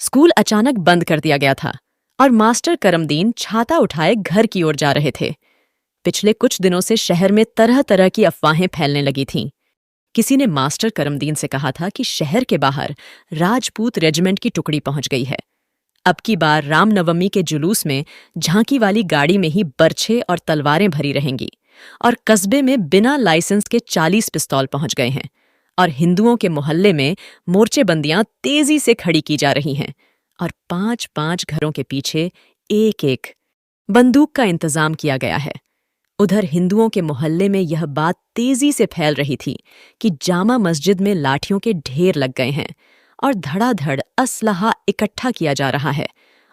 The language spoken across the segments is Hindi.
स्कूल अचानक बंद कर दिया गया था और मास्टर करमदीन छाता उठाए घर की ओर जा रहे थे। पिछले कुछ दिनों से शहर में तरह तरह की अफवाहें फैलने लगी थीं। किसी ने मास्टर करमदीन से कहा था कि शहर के बाहर राजपूत रेजिमेंट की टुकड़ी पहुंच गई है। अब की बार रामनवमी के जुलूस में झांकी वाली गाड़ी में ही बर्छे और तलवारें भरी रहेंगी और कस्बे में बिना लाइसेंस के 40 पिस्तौल पहुंच गए हैं और हिंदुओं के मोहल्ले में मोर्चेबंदियां तेजी से खड़ी की जा रही हैं और 5-5 घरों के पीछे एक एक बंदूक का इंतजाम किया गया है। उधर हिंदुओं के मोहल्ले में यह बात तेजी से फैल रही थी कि जामा मस्जिद में लाठियों के ढेर लग गए हैं और धड़ाधड़ असलहा इकट्ठा किया जा रहा है।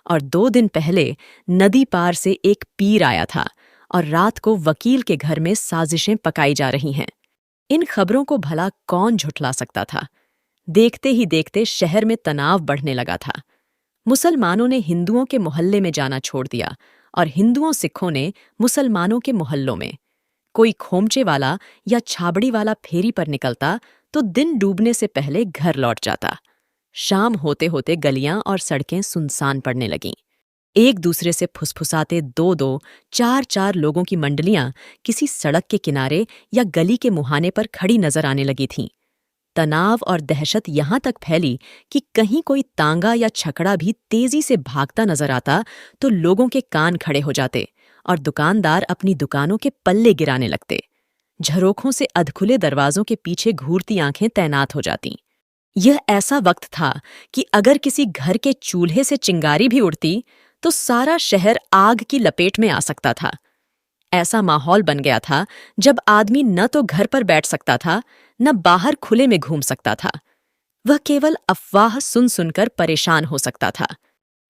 और 2 दिन पहले नदी पार से एक पीर आया था और रात को वकील के घर में साजिशें पकाई जा रही हैं। इन खबरों को भला कौन झुठला सकता था? देखते ही देखते शहर में तनाव बढ़ने लगा था। मुसलमानों ने हिंदुओं के मोहल्ले में जाना छोड़ दिया और हिंदुओं सिखों ने मुसलमानों के मोहल्लों में। कोई खोमचे वाला या छाबड़ी वाला फेरी पर निकलता तो दिन डूबने से पहले घर लौट जाता। शाम होते होते गलियां और सड़कें सुनसान पड़ने लगीं। एक दूसरे से फुसफुसाते 2-2, 4-4 लोगों की मंडलियां किसी सड़क के किनारे या गली के मुहाने पर खड़ी नजर आने लगी थीं। तनाव और दहशत यहां तक फैली कि कहीं कोई तांगा या छकड़ा भी तेजी से भागता नजर आता तो लोगों के कान खड़े हो जाते और दुकानदार अपनी दुकानों के पल्ले गिराने लगते। झरोखों से अधखुले दरवाजों के पीछे घूरती आंखें तैनात हो जातीं। यह ऐसा वक्त था कि अगर किसी घर के चूल्हे से चिंगारी भी उड़ती तो सारा शहर आग की लपेट में आ सकता था। ऐसा माहौल बन गया था जब आदमी न तो घर पर बैठ सकता था न बाहर खुले में घूम सकता था। वह केवल अफवाह सुन सुनकर परेशान हो सकता था।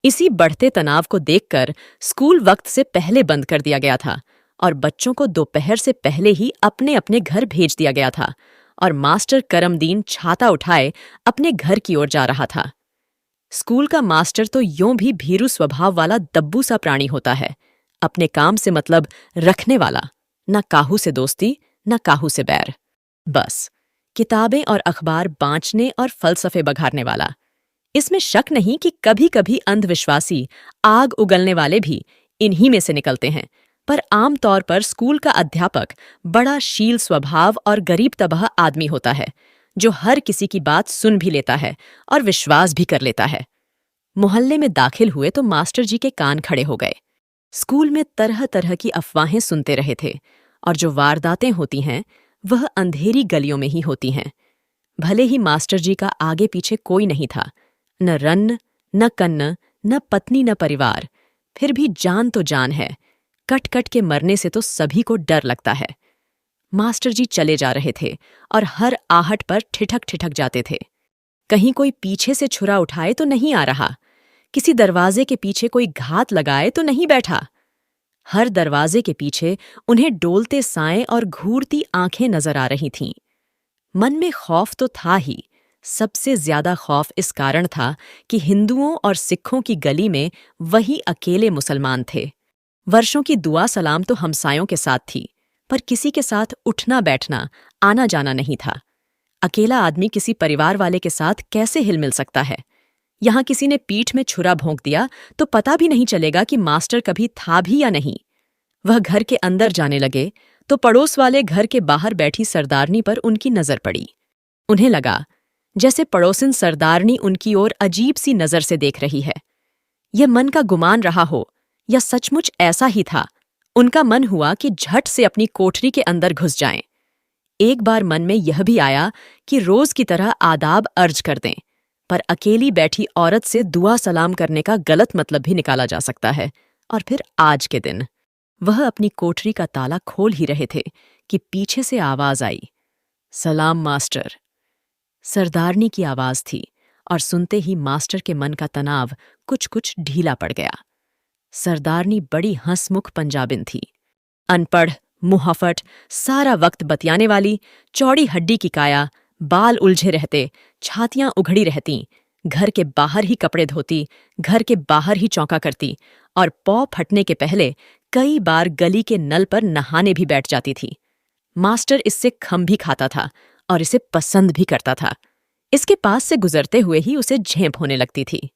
इसी बढ़ते तनाव को देखकर स्कूल वक्त से पहले बंद कर दिया गया था और बच्चों को दोपहर से पहले ही अपने अपने घर भेज दिया गया था और मास्टर करमदीन छाता उठाए अपने घर की ओर जा रहा था। स्कूल का मास्टर तो यूं भी भीरू स्वभाव वाला दब्बू सा प्राणी होता है, अपने काम से मतलब रखने वाला, न काहू से दोस्ती न काहू से बैर। बस किताबें और अखबार बांचने और फलसफे बघारने वाला। इसमें शक नहीं कि कभी कभी अंधविश्वासी आग उगलने वाले भी इन्हीं में से निकलते हैं, पर आम तौर पर स्कूल का अध्यापक बड़ा शील स्वभाव और गरीब तबाह आदमी होता है जो हर किसी की बात सुन भी लेता है और विश्वास भी कर लेता है। मोहल्ले में दाखिल हुए तो मास्टर जी के कान खड़े हो गए। स्कूल में तरह तरह की अफवाहें सुनते रहे थे और जो वारदातें होती हैं वह अंधेरी गलियों में ही होती हैं। भले ही मास्टर जी का आगे पीछे कोई नहीं था, न रन्न न कन्न न पत्नी न परिवार, फिर भी जान तो जान है। कट कट के मरने से तो सभी को डर लगता है। मास्टर जी चले जा रहे थे और हर आहट पर ठिठक ठिठक जाते थे। कहीं कोई पीछे से छुरा उठाए तो नहीं आ रहा, किसी दरवाजे के पीछे कोई घात लगाए तो नहीं बैठा। हर दरवाजे के पीछे उन्हें डोलते साएं और घूरती आंखें नजर आ रही थीं। मन में खौफ तो था ही, सबसे ज्यादा खौफ इस कारण था कि हिंदुओं और सिखों की गली में वही अकेले मुसलमान थे। वर्षों की दुआ सलाम तो हमसायों के साथ थी, पर किसी के साथ उठना बैठना आना जाना नहीं था। अकेला आदमी किसी परिवार वाले के साथ कैसे हिल मिल सकता है? यहाँ किसी ने पीठ में छुरा भोंक दिया तो पता भी नहीं चलेगा कि मास्टर कभी था भी या नहीं। वह घर के अंदर जाने लगे तो पड़ोस वाले घर के बाहर बैठी सरदारनी पर उनकी नजर पड़ी। उन्हें लगा जैसे पड़ोसिन सरदारनी उनकी ओर अजीब सी नजर से देख रही है। यह मन का गुमान रहा हो या सचमुच ऐसा ही था, उनका मन हुआ कि झट से अपनी कोठरी के अंदर घुस जाएं। एक बार मन में यह भी आया कि रोज की तरह आदाब अर्ज कर दें, पर अकेली बैठी औरत से दुआ सलाम करने का गलत मतलब भी निकाला जा सकता है। और फिर आज के दिन वह अपनी कोठरी का ताला खोल ही रहे थे कि पीछे से आवाज आई, सलाम मास्टर। सरदारनी की आवाज थी और सुनते ही मास्टर के मन का तनाव कुछ कुछ ढीला पड़ गया। सरदारनी बड़ी हंसमुख पंजाबिन थी, अनपढ़, मुंहफट, सारा वक्त बतियाने वाली, चौड़ी हड्डी की काया, बाल उलझे रहते, छातियां उघड़ी रहती, घर के बाहर ही कपड़े धोती, घर के बाहर ही चौंका करती और पौ फटने के पहले कई बार गली के नल पर नहाने भी बैठ जाती थी। मास्टर इससे खम भी खाता था और इसे पसंद भी करता था। इसके पास से गुजरते हुए ही उसे झेंप होने लगती थी।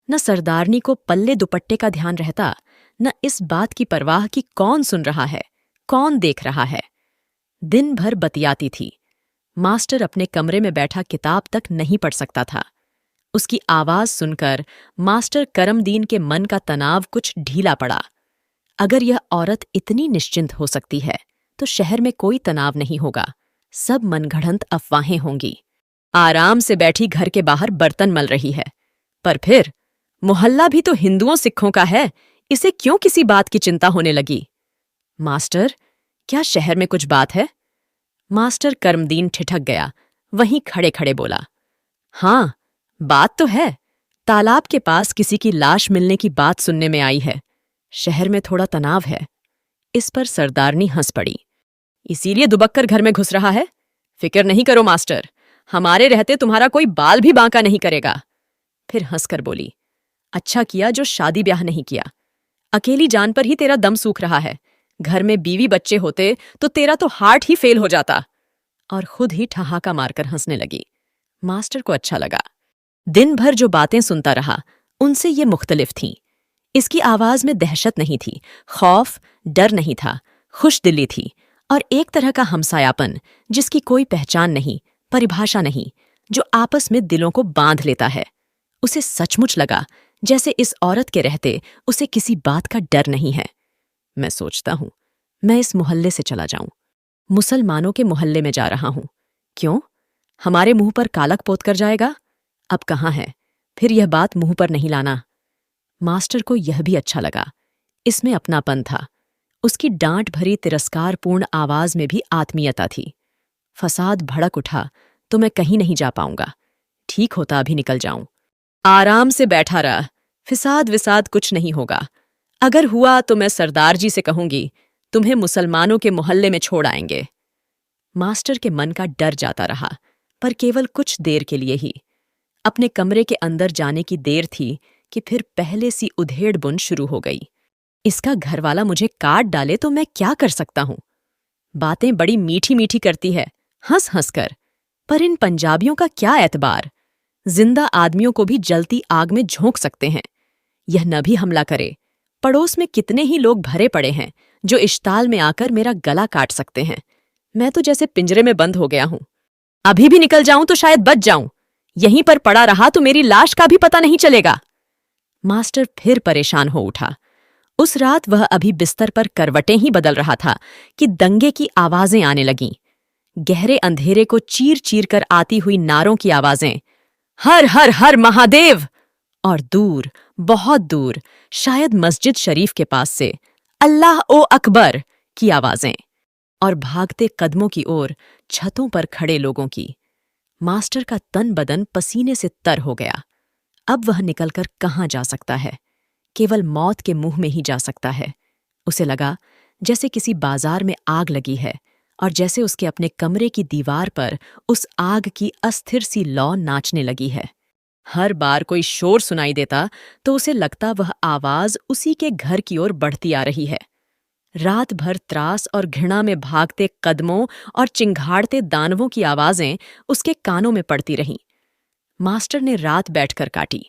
न सरदारनी को पल्ले दुपट्टे का ध्यान रहता, न इस बात की परवाह कि कौन सुन रहा है, कौन देख रहा है। दिन भर बतियाती थी। मास्टर अपने कमरे में बैठा किताब तक नहीं पढ़ सकता था। उसकी आवाज सुनकर मास्टर करमदीन के मन का तनाव कुछ ढीला पड़ा। अगर यह औरत इतनी निश्चिंत हो सकती है तो शहर में कोई तनाव नहीं होगा, सब मनगढ़ंत अफवाहें होंगी। आराम से बैठी घर के बाहर बर्तन मल रही है, पर फिर मोहल्ला भी तो हिंदुओं सिखों का है, इसे क्यों किसी बात की चिंता होने लगी? मास्टर, क्या शहर में कुछ बात है? मास्टर करमदीन ठिठक गया, वहीं खड़े खड़े बोला, हाँ, बात तो है। तालाब के पास किसी की लाश मिलने की बात सुनने में आई है। शहर में थोड़ा तनाव है। इस पर सरदारनी हंस पड़ी। इसीलिए दुबक्कर घर में घुस रहा है? फिक्र नहीं करो मास्टर, हमारे रहते तुम्हारा कोई बाल भी बांका नहीं करेगा। फिर हंसकर बोली, अच्छा किया जो शादी ब्याह नहीं किया। अकेली जान पर ही तेरा दम सूख रहा है। घर में बीवी बच्चे होते तो तेरा तो हार्ट ही फेल हो जाता। और खुद ही ठहाका मारकर हंसने लगी। मास्टर को अच्छा लगा। दिन भर जो बातें सुनता रहा उनसे ये मुख्तलिफ थीं। इसकी आवाज में दहशत नहीं थी, खौफ, डर नहीं था, खुशदिली थी और एक तरह का हमसायापन जिसकी कोई पहचान नहीं, परिभाषा नहीं, जो आपस में दिलों को बांध लेता है। उसे सचमुच लगा जैसे इस औरत के रहते उसे किसी बात का डर नहीं है। मैं सोचता हूं, मैं इस मोहल्ले से चला जाऊं, मुसलमानों के मोहल्ले में जा रहा हूं। क्यों? हमारे मुंह पर कालक पोत कर जाएगा? अब कहाँ है, फिर यह बात मुंह पर नहीं लाना। मास्टर को यह भी अच्छा लगा, इसमें अपनापन था। उसकी डांट भरी तिरस्कारपूर्ण आवाज में भी आत्मीयता थी। फसाद भड़क उठा तो मैं कहीं नहीं जा पाऊंगा। ठीक होता अभी निकल जाऊं। आराम से बैठा रहा, फिसाद विसाद कुछ नहीं होगा। अगर हुआ तो मैं सरदार जी से कहूंगी, तुम्हें मुसलमानों के मोहल्ले में छोड़ आएंगे। मास्टर के मन का डर जाता रहा, पर केवल कुछ देर के लिए ही। अपने कमरे के अंदर जाने की देर थी कि फिर पहले सी उधेड़ बुन शुरू हो गई। इसका घरवाला मुझे काट डाले तो मैं क्या कर सकता हूं? बातें बड़ी मीठी मीठी करती है, हंस हंस कर, पर इन पंजाबियों का क्या एतबार? जिंदा आदमियों को भी जलती आग में झोंक सकते हैं। यह न भी हमला करे। पड़ोस में कितने ही लोग भरे पड़े हैं जो इश्ताल में आकर मेरा गला काट सकते हैं। मैं तो जैसे पिंजरे में बंद हो गया हूं। अभी भी निकल जाऊं तो शायद बच जाऊं। यहीं पर पड़ा रहा तो मेरी लाश का भी पता नहीं चलेगा। मास्टर फिर परेशान हो उठा। उस रात वह अभी बिस्तर पर करवटें ही बदल रहा था कि दंगे की आवाजें आने लगीं। गहरे अंधेरे को चीर चीर कर आती हुई नारों की आवाजें, हर हर हर महादेव। और दूर, बहुत दूर, शायद मस्जिद शरीफ के पास से, अल्लाह ओ अकबर की आवाजें। और भागते कदमों की ओर छतों पर खड़े लोगों की। मास्टर का तन बदन पसीने से तर हो गया। अब वह निकलकर कहाँ जा सकता है? केवल मौत के मुंह में ही जा सकता है। उसे लगा जैसे किसी बाजार में आग लगी है और जैसे उसके अपने कमरे की दीवार पर उस आग की अस्थिर सी लौ नाचने लगी है। हर बार कोई शोर सुनाई देता तो उसे लगता वह आवाज उसी के घर की ओर बढ़ती आ रही है। रात भर त्रास और घृणा में भागते कदमों और चिंघाड़ते दानवों की आवाजें उसके कानों में पड़ती रहीं। मास्टर ने रात बैठकर काटी।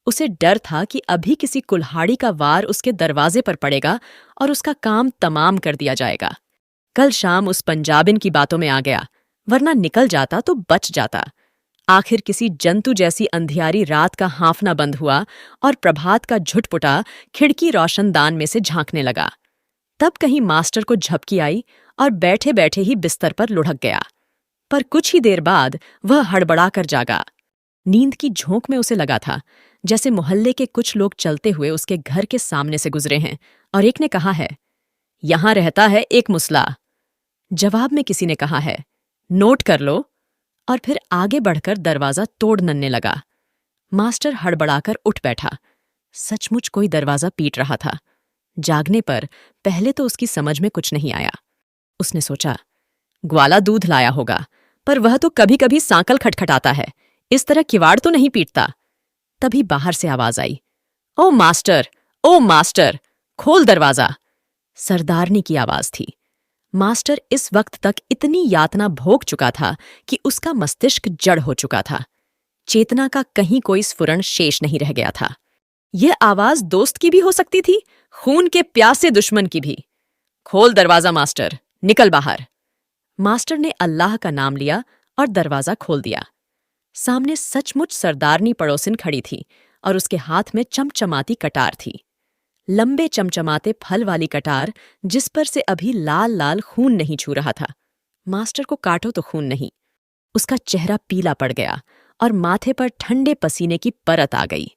उसे डर था कि अभी किसी कुल्हाड़ी का वार उसके दरवाजे पर पड़ेगा और उसका काम तमाम कर दिया जाएगा। कल शाम उस पंजाबिन की बातों में आ गया, वरना निकल जाता तो बच जाता। आखिर किसी जंतु जैसी अंधियारी रात का हांफना बंद हुआ और प्रभात का झुटपुटा खिड़की रोशनदान में से झांकने लगा। तब कहीं मास्टर को झपकी आई और बैठे बैठे ही बिस्तर पर लुढ़क गया। पर कुछ ही देर बाद वह हड़बड़ाकर जागा। नींद की झोंक में उसे लगा था जैसे मोहल्ले के कुछ लोग चलते हुए उसके घर के सामने से गुजरे हैं और एक ने कहा है, यहां रहता है एक मुसला। जवाब में किसी ने कहा है, नोट कर लो, और फिर आगे बढ़कर दरवाजा तोड़ नन्ने लगा। मास्टर हड़बड़ाकर उठ बैठा। सचमुच कोई दरवाजा पीट रहा था। जागने पर पहले तो उसकी समझ में कुछ नहीं आया। उसने सोचा, ग्वाला दूध लाया होगा, पर वह तो कभी कभी सांकल खटखटाता है, इस तरह किवाड़ तो नहीं पीटता। तभी बाहर से आवाज आई, ओ मास्टर, ओ मास्टर, खोल दरवाजा। सरदारनी की आवाज थी। मास्टर इस वक्त तक इतनी यातना भोग चुका था कि उसका मस्तिष्क जड़ हो चुका था। चेतना का कहीं कोई स्फुरण शेष नहीं रह गया था। यह आवाज दोस्त की भी हो सकती थी, खून के प्यासे दुश्मन की भी। खोल दरवाजा मास्टर, निकल बाहर। मास्टर ने अल्लाह का नाम लिया और दरवाजा खोल दिया। सामने सचमुच सरदारनी पड़ोसिन खड़ी थी और उसके हाथ में चमचमाती कटार थी। लंबे चमचमाते फल वाली कटार जिस पर से अभी लाल लाल खून नहीं छू रहा था। मास्टर को काटो तो खून नहीं। उसका चेहरा पीला पड़ गया और माथे पर ठंडे पसीने की परत आ गई।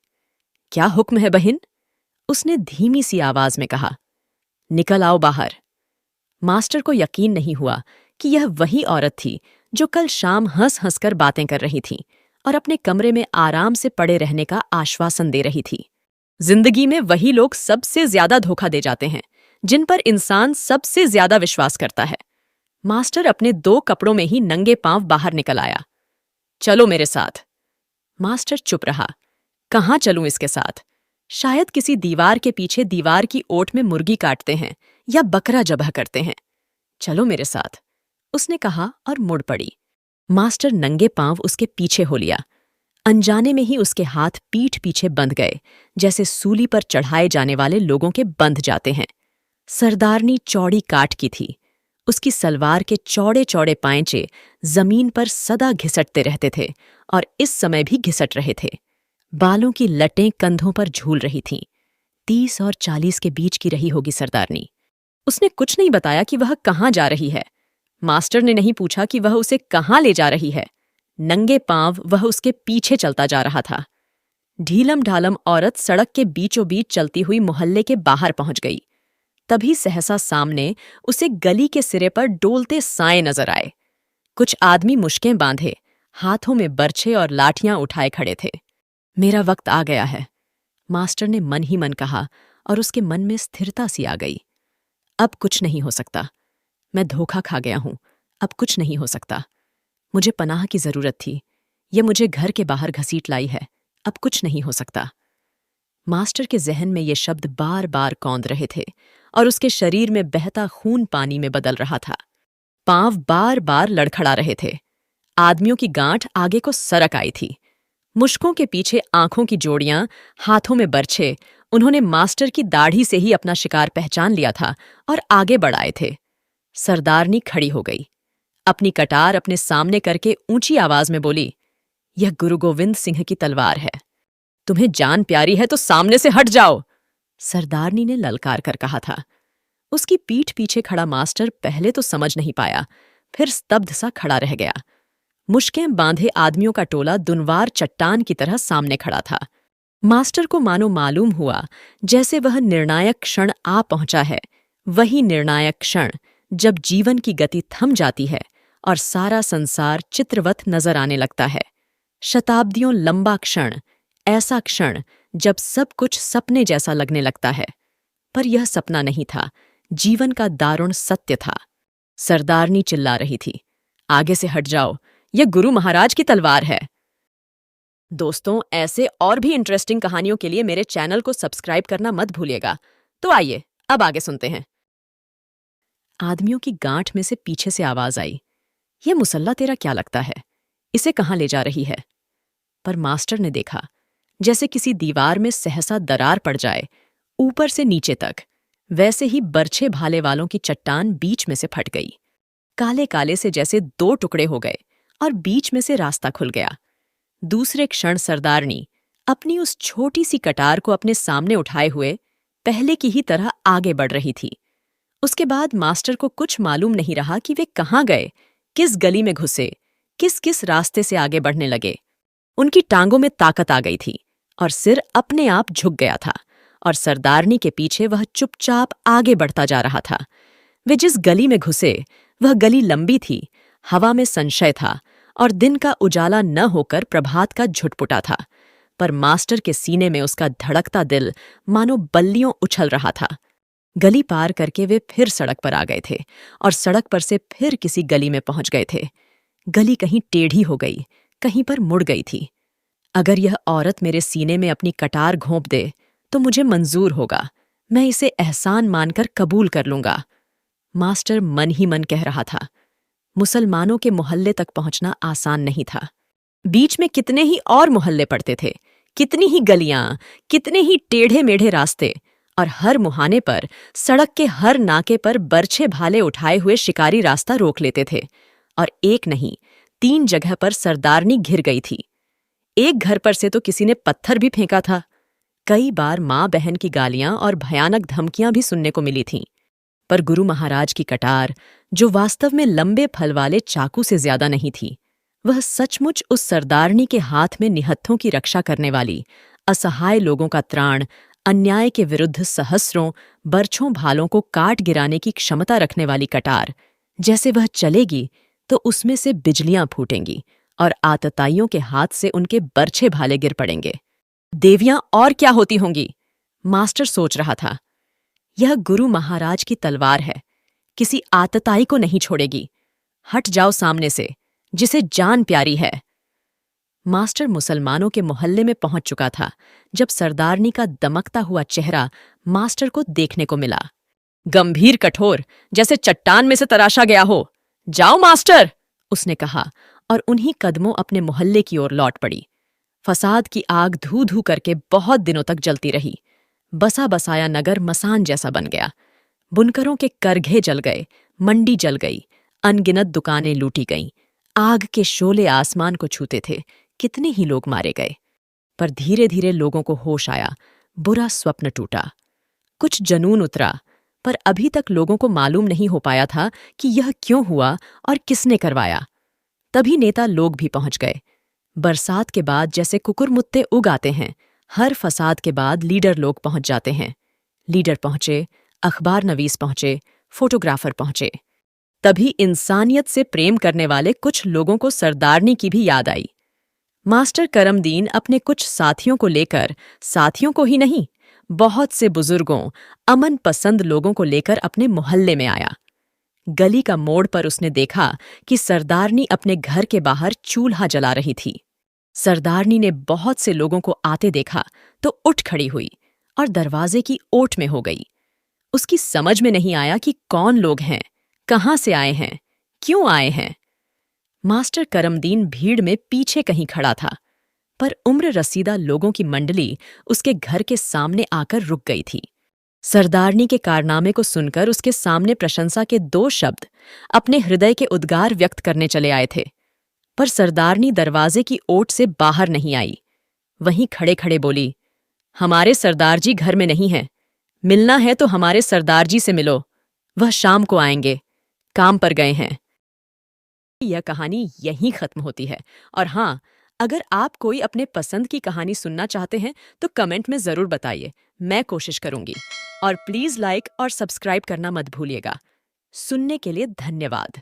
क्या हुक्म है बहिन? उसने धीमी सी आवाज में कहा। निकल आओ बाहर। मास्टर को यकीन नहीं हुआ कि यह वही औरत थी जो कल शाम हंस हंस कर बातें कर रही थी और अपने कमरे में आराम से पड़े रहने का आश्वासन दे रही थी। जिंदगी में वही लोग सबसे ज्यादा धोखा दे जाते हैं जिन पर इंसान सबसे ज्यादा विश्वास करता है। मास्टर अपने 2 कपड़ों में ही नंगे पांव बाहर निकल आया। चलो मेरे साथ। मास्टर चुप रहा। कहाँ चलूं इसके साथ? शायद किसी दीवार के पीछे दीवार की ओट में मुर्गी काटते हैं या बकरा जबह करते हैं। चलो मेरे साथ, उसने कहा और मुड़ पड़ी। मास्टर नंगे पांव उसके पीछे हो लिया। अनजाने में ही उसके हाथ पीठ पीछे बंध गए, जैसे सूली पर चढ़ाए जाने वाले लोगों के बंध जाते हैं। सरदारनी चौड़ी काठ की थी। उसकी सलवार के चौड़े चौड़े पांचे जमीन पर सदा घिसटते रहते थे और इस समय भी घिसट रहे थे। बालों की लटें कंधों पर झूल रही थीं। 30 और 40 के बीच की रही होगी सरदारनी। उसने कुछ नहीं बताया कि वह कहाँ जा रही है। मास्टर ने नहीं पूछा कि वह उसे कहाँ ले जा रही है। नंगे पांव वह उसके पीछे चलता जा रहा था। ढीलम ढालम औरत सड़क के बीचों बीच चलती हुई मोहल्ले के बाहर पहुंच गई। तभी सहसा सामने उसे गली के सिरे पर डोलते साए नजर आए। कुछ आदमी मुश्कें बांधे, हाथों में बर्छे और लाठियां उठाए खड़े थे। मेरा वक्त आ गया है, मास्टर ने मन ही मन कहा और उसके मन में स्थिरता सी आ गई। अब कुछ नहीं हो सकता। मैं धोखा खा गया हूं। अब कुछ नहीं हो सकता। मुझे पनाह की जरूरत थी। यह मुझे घर के बाहर घसीट लाई है। अब कुछ नहीं हो सकता। मास्टर के जहन में ये शब्द बार बार कौंध रहे थे और उसके शरीर में बहता खून पानी में बदल रहा था। पांव बार बार लड़खड़ा रहे थे। आदमियों की गांठ आगे को सरक आई थी। मुश्कों के पीछे आंखों की जोड़ियां, हाथों में बर्छे। उन्होंने मास्टर की दाढ़ी से ही अपना शिकार पहचान लिया था और आगे बढ़ाए थे। सरदारनी खड़ी हो गई। अपनी कटार अपने सामने करके ऊंची आवाज में बोली, यह गुरु गोविंद सिंह की तलवार है। तुम्हें जान प्यारी है तो सामने से हट जाओ, सरदारनी ने ललकार कर कहा था। उसकी पीठ पीछे खड़ा मास्टर पहले तो समझ नहीं पाया, फिर स्तब्ध सा खड़ा रह गया। मुश्कें बांधे आदमियों का टोला दुनवार चट्टान की तरह सामने खड़ा था। मास्टर को मानो मालूम हुआ जैसे वह निर्णायक क्षण आ पहुंचा है, वही निर्णायक क्षण जब जीवन की गति थम जाती है और सारा संसार चित्रवत नजर आने लगता है। शताब्दियों लंबा क्षण, ऐसा क्षण जब सब कुछ सपने जैसा लगने लगता है। पर यह सपना नहीं था, जीवन का दारुण सत्य था। सरदारनी चिल्ला रही थी, आगे से हट जाओ, यह गुरु महाराज की तलवार है। दोस्तों, ऐसे और भी इंटरेस्टिंग कहानियों के लिए मेरे चैनल को सब्सक्राइब करना मत भूलिएगा। तो आइए अब आगे सुनते हैं। आदमियों की गांठ में से पीछे से आवाज आई, यह मुसल्ला तेरा क्या लगता है? इसे कहाँ ले जा रही है? पर मास्टर ने देखा, जैसे किसी दीवार में सहसा दरार पड़ जाए, ऊपर से नीचे तक, वैसे ही बर्छे भाले वालों की चट्टान बीच में से फट गई। काले काले से जैसे 2 टुकड़े हो गए और बीच में से रास्ता खुल गया। दूसरे क्षण सरदारनी अपनी उस छोटी सी कटार को अपने सामने उठाए हुए पहले की ही तरह आगे बढ़ रही थी। उसके बाद मास्टर को कुछ मालूम नहीं रहा कि वे कहाँ गए, किस गली में घुसे, किस किस रास्ते से आगे बढ़ने लगे। उनकी टांगों में ताकत आ गई थी और सिर अपने आप झुक गया था और सरदारनी के पीछे वह चुपचाप आगे बढ़ता जा रहा था। वे जिस गली में घुसे वह गली लंबी थी, हवा में संशय था और दिन का उजाला न होकर प्रभात का झुटपुटा था। पर मास्टर के सीने में उसका धड़कता दिल मानो बल्लियों उछल रहा था। गली पार करके वे फिर सड़क पर आ गए थे और सड़क पर से फिर किसी गली में पहुंच गए थे। गली कहीं टेढ़ी हो गई, कहीं पर मुड़ गई थी। अगर यह औरत मेरे सीने में अपनी कटार घोंप दे तो मुझे मंजूर होगा, मैं इसे एहसान मानकर कबूल कर लूंगा, मास्टर मन ही मन कह रहा था। मुसलमानों के मोहल्ले तक पहुंचना आसान नहीं था। बीच में कितने ही और मोहल्ले पड़ते थे, कितनी ही गलियां, कितने ही टेढ़े मेढ़े रास्ते, और हर मुहाने पर, सड़क के हर नाके पर बरछे भाले उठाए हुए शिकारी रास्ता रोक लेते थे। और एक नहीं, 3 जगह पर सरदारनी घिर गई थी। एक घर पर से तो किसी ने पत्थर भी फेंका था। कई बार माँ बहन की गालियां और भयानक धमकियां भी सुनने को मिली थीं। पर गुरु महाराज की कटार, जो वास्तव में लंबे फल वाले चाकू से ज्यादा नहीं थी, वह सचमुच उस सरदारनी के हाथ में निहत्थों की रक्षा करने वाली, असहाय लोगों का त्राण, अन्याय के विरुद्ध सहस्रों बरछों भालों को काट गिराने की क्षमता रखने वाली कटार, जैसे वह चलेगी तो उसमें से बिजलियां फूटेंगी और आतताइयों के हाथ से उनके बरछे भाले गिर पड़ेंगे। देवियां और क्या होती होंगी? मास्टर सोच रहा था। यह गुरु महाराज की तलवार है, किसी आतताई को नहीं छोड़ेगी। हट जाओ सामने से, जिसे जान प्यारी है। मास्टर मुसलमानों के मोहल्ले में पहुंच चुका था जब सरदारनी का दमकता हुआ चेहरा मास्टर को देखने को मिला। गंभीर कठोर, जैसे चट्टान में से तराशा गया हो। जाओ मास्टर, उसने कहा, और उन्हीं कदमों अपने मोहल्ले की ओर लौट पड़ी। फसाद की आग धू धू करके बहुत दिनों तक जलती रही। बसा बसाया नगर मसान जैसा बन गया। बुनकरों के करघे जल गए, मंडी जल गई, अनगिनत दुकानें लूटी गईं। आग के शोले आसमान को छूते थे। कितने ही लोग मारे गए। पर धीरे धीरे लोगों को होश आया। बुरा स्वप्न टूटा। कुछ जनून उतरा, पर अभी तक लोगों को मालूम नहीं हो पाया था कि यह क्यों हुआ और किसने करवाया। तभी नेता लोग भी पहुंच गए। बरसात के बाद जैसे कुकुरमुत्ते उग आते हैं, हर फसाद के बाद लीडर लोग पहुंच जाते हैं। लीडर पहुंचे, अखबार नवीस पहुंचे, फोटोग्राफर पहुंचे। तभी इंसानियत से प्रेम करने वाले कुछ लोगों को सरदारनी की भी याद आई। मास्टर करमदीन अपने कुछ साथियों को लेकर, साथियों को ही नहीं, बहुत से बुजुर्गों, अमन पसंद लोगों को लेकर अपने मोहल्ले में आया। गली का मोड़ पर उसने देखा कि सरदारनी अपने घर के बाहर चूल्हा जला रही थी। सरदारनी ने बहुत से लोगों को आते देखा तो उठ खड़ी हुई और दरवाजे की ओट में हो गई। उसकी समझ में नहीं आया कि कौन लोग हैं, कहाँ से आए हैं, क्यों आए हैं। मास्टर करमदीन भीड़ में पीछे कहीं खड़ा था, पर उम्र रसीदा लोगों की मंडली उसके घर के सामने आकर रुक गई थी। सरदारनी के कारनामे को सुनकर उसके सामने प्रशंसा के 2 शब्द, अपने हृदय के उद्गार व्यक्त करने चले आए थे। पर सरदारनी दरवाजे की ओट से बाहर नहीं आई। वहीं खड़े खड़े बोली, हमारे सरदार जी घर में नहीं हैं। मिलना है तो हमारे सरदार जी से मिलो, वह शाम को आएंगे, काम पर गए हैं। यह कहानी यहीं खत्म होती है। और हाँ, अगर आप कोई अपने पसंद की कहानी सुनना चाहते हैं तो कमेंट में जरूर बताइए, मैं कोशिश करूंगी। और प्लीज लाइक और सब्सक्राइब करना मत भूलिएगा। सुनने के लिए धन्यवाद।